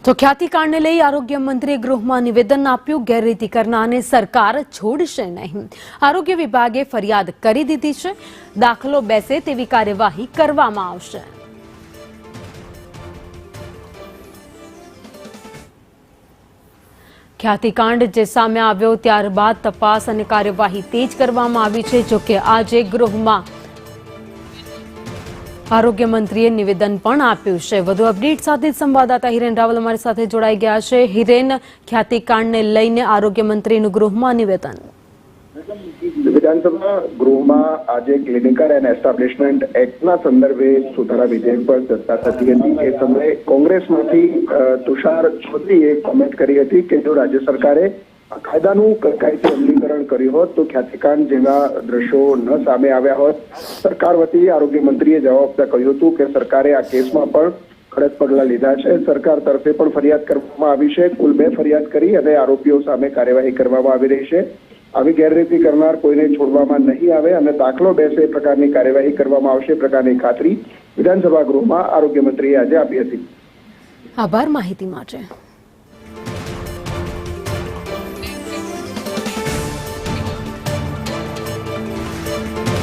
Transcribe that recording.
તો ખ્યાતિકાંડને લઈ આરોગ્ય મંત્રીએ ગૃહમાં નિવેદન આપ્યું. ગેરરીતિ કરનારને સરકાર છોડશે નહીં. આરોગ્ય વિભાગે ફરિયાદ કરી દીધી છે. દાખલો બેસે તેવી કાર્યવાહી કરવામાં આવશે. ખ્યાતિકાંડ જે સામે આવ્યો ત્યારબાદ તપાસ અને કાર્યવાહી તેજ કરવામાં આવી છે. જોકે આજે ગૃહમાં આરોગ્ય મંત્રીએ નિવેદન પણ આપ્યું છે. વધુ અપડેટ સાથે સંવાદદાતા હિરેન રાવલ અમારી સાથે જોડાઈ ગયા છે. હિરેન, ખ્યાતિકાંડને લઈને આરોગ્ય મંત્રીનું ગૃહમાં નિવેદન. વિધાનસભા ગૃહમાં આજે ક્લિનિકલ એન્ડ એસ્ટાબ્લિશમેન્ટ એક્ટના સંદર્ભે સુધારા વિધેયક પર ચર્ચા થતી હતી. એ સમયે કોંગ્રેસમાંથી તુષાર ચૌધરીએ કોમેન્ટ કરી હતી કે જો રાજ્ય સરકારે કાયદાનું કડકાઈથી અમલીકરણ કર્યું હોત તો ખ્યાતિકાંડ જેવા દ્રશ્યો ન સામે આવ્યા હોત. સરકાર વતી આરોગ્ય મંત્રીએ જવાબ આપતા કહ્યું હતું કે સરકારે આ કેસમાં પણ કડક પગલાં લીધા છે. સરકાર તરફે પણ ફરિયાદ કરવામાં આવી છે. કુલ 2 ફરિયાદ કરી અને આરોપીઓ સામે કાર્યવાહી કરવામાં આવી રહી છે. આવી ગેરરીતિ કરનાર કોઈને છોડવામાં નહીં આવે અને દાખલો બેસે એ પ્રકારની કાર્યવાહી કરવામાં આવશે પ્રકારની ખાતરી વિધાનસભા ગૃહમાં આરોગ્ય મંત્રીએ આજે આપી હતી. આભાર માહિતી માટે.